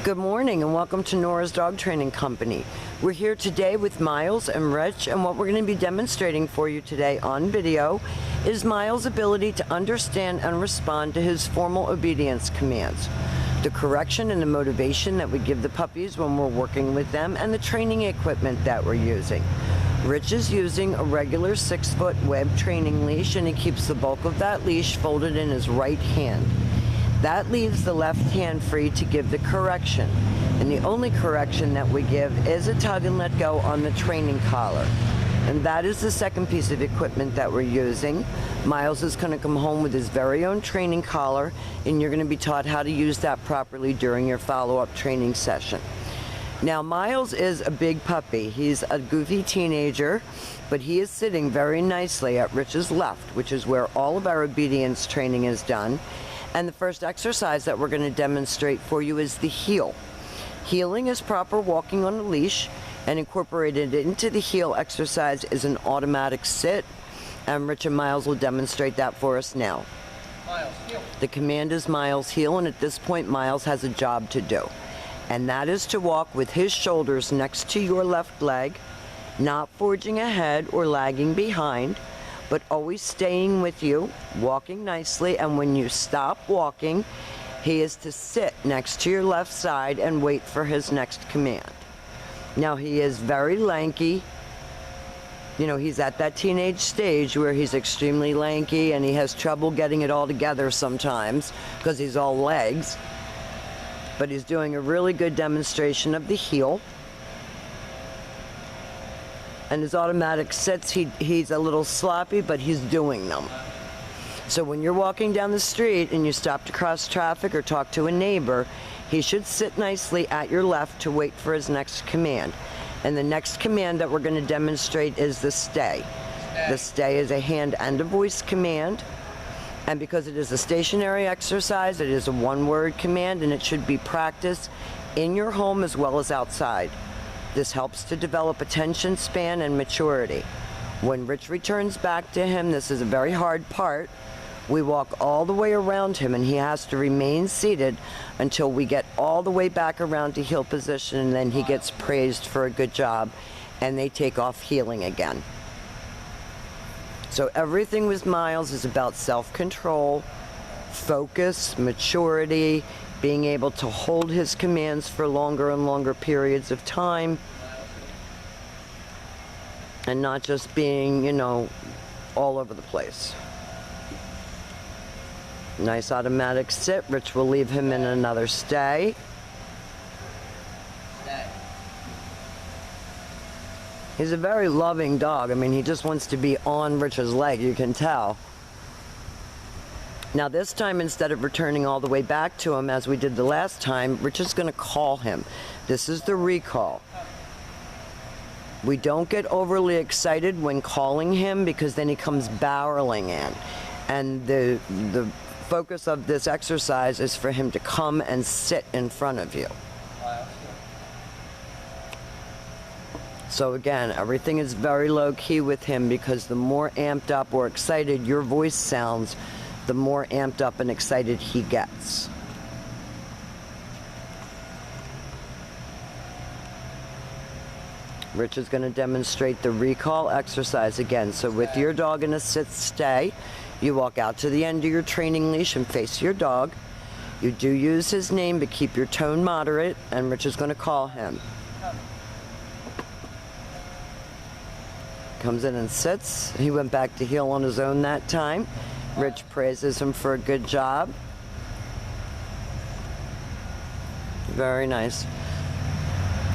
Good morning and welcome to Nora's Dog Training Company. We're here today with Miles and Rich, and what we're going to be demonstrating for you today on video is Miles' ability to understand and respond to his formal obedience commands, the correction and the motivation that we give the puppies when we're working with them, and the training equipment that we're using. Rich is using a regular 6-foot web training leash, and he keeps the bulk of that leash folded in his right hand. That leaves the left hand free to give the correction. And the only correction that we give is a tug and let go on the training collar. And that is the second piece of equipment that we're using. Miles is going to come home with his very own training collar, and you're going to be taught how to use that properly during your follow-up training session. Now, Miles is a big puppy. He's a goofy teenager, but he is sitting very nicely at Rich's left, which is where all of our obedience training is done. And the first exercise that we're going to demonstrate for you is the heel. Heeling is proper walking on a leash, and incorporated into the heel exercise is an automatic sit. And Rich and Miles will demonstrate that for us now. Miles, heel. The command is Miles heel, and at this point Miles has a job to do. And that is to walk with his shoulders next to your left leg, not forging ahead or lagging behind, but always staying with you, walking nicely, and when you stop walking, he is to sit next to your left side and wait for his next command. Now, he is very lanky. You know, he's at that teenage stage where he's extremely lanky and he has trouble getting it all together sometimes because he's all legs. But he's doing a really good demonstration of the heel. And his automatic sits, he's a little sloppy, but he's doing them. So when you're walking down the street and you stop to cross traffic or talk to a neighbor, he should sit nicely at your left to wait for his next command. And the next command that we're going to demonstrate is the stay. The stay is a hand and a voice command. And because it is a stationary exercise, it is a one-word command, and it should be practiced in your home as well as outside. This helps to develop attention span and maturity. When Rich returns back to him, this is a very hard part. We walk all the way around him, and he has to remain seated until we get all the way back around to heel position, and then he gets praised for a good job, and they take off heeling again. So everything with Miles is about self-control, focus, maturity, being able to hold his commands for longer and longer periods of time, and not just being, you know, all over the place. Nice automatic sit. Rich will leave him in another stay. He's a very loving dog. I mean, he just wants to be on Rich's leg, you can tell. Now this time, instead of returning all the way back to him as we did the last time, Rich is going to call him. This is the recall. We don't get overly excited when calling him because then he comes barreling in. And the focus of this exercise is for him to come and sit in front of you. So again, everything is very low key with him because the more amped up or excited your voice sounds, the more amped up and excited he gets. Rich is going to demonstrate the recall exercise again. So with your dog in a sit stay, you walk out to the end of your training leash and face your dog. You do use his name, but keep your tone moderate, and Rich is going to call him. Comes in and sits. He went back to heel on his own that time. Rich praises him for a good job. Very nice.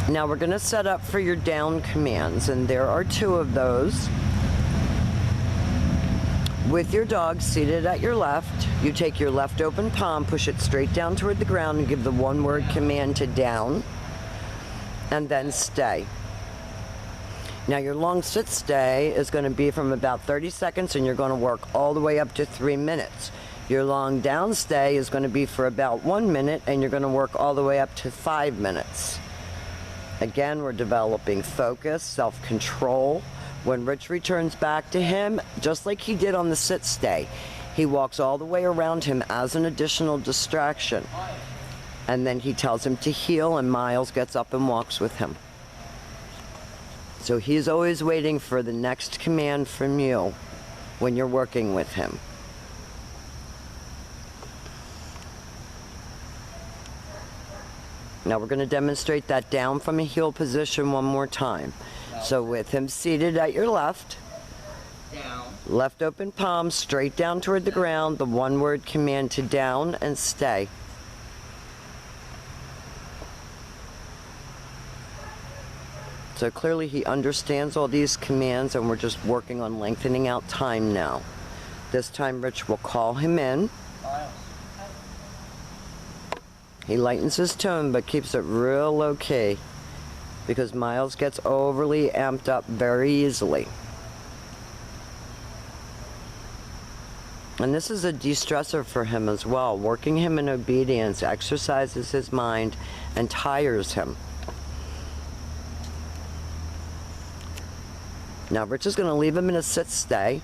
Now we're going to set up for your down commands, and there are 2 of those. With your dog seated at your left, you take your left open palm, push it straight down toward the ground, and give the one-word command to down, and then stay. Now your long sit stay is going to be from about 30 seconds, and you're going to work all the way up to 3 minutes. Your long down stay is going to be for about 1 minute, and you're going to work all the way up to 5 minutes. Again, we're developing focus, self-control. When Rich returns back to him, just like he did on the sit stay, he walks all the way around him as an additional distraction. And then he tells him to heel, and Miles gets up and walks with him. So he's always waiting for the next command from you when you're working with him. Now we're going to demonstrate that down from a heel position one more time. So with him seated at your left, down, left open palm straight down toward the ground, the one-word command to down and stay. So clearly he understands all these commands, and we're just working on lengthening out time now. This time Rich will call him in. He lightens his tone but keeps it real low key because Miles gets overly amped up very easily. And this is a de-stressor for him as well. Working him in obedience exercises his mind and tires him. Now Rich is going to leave him in a sit-stay.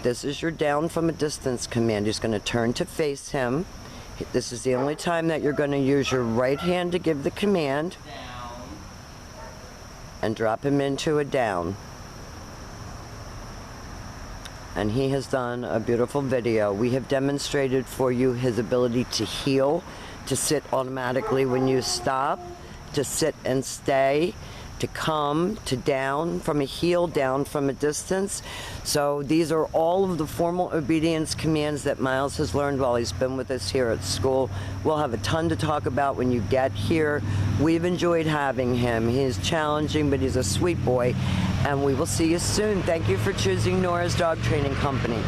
This is your down from a distance command. He's going to turn to face him. This is the only time that you're going to use your right hand to give the command. down, And drop him into a down. And he has done a beautiful video. We have demonstrated for you his ability to heel, to sit automatically when you stop, to sit and stay, to come, to down from a heel, down from a distance. So these are all of the formal obedience commands that Miles has learned while he's been with us here at school. We'll have a ton to talk about when you get here. We've enjoyed having him. He's challenging, but he's a sweet boy. And we will see you soon. Thank you for choosing Nora's Dog Training Company.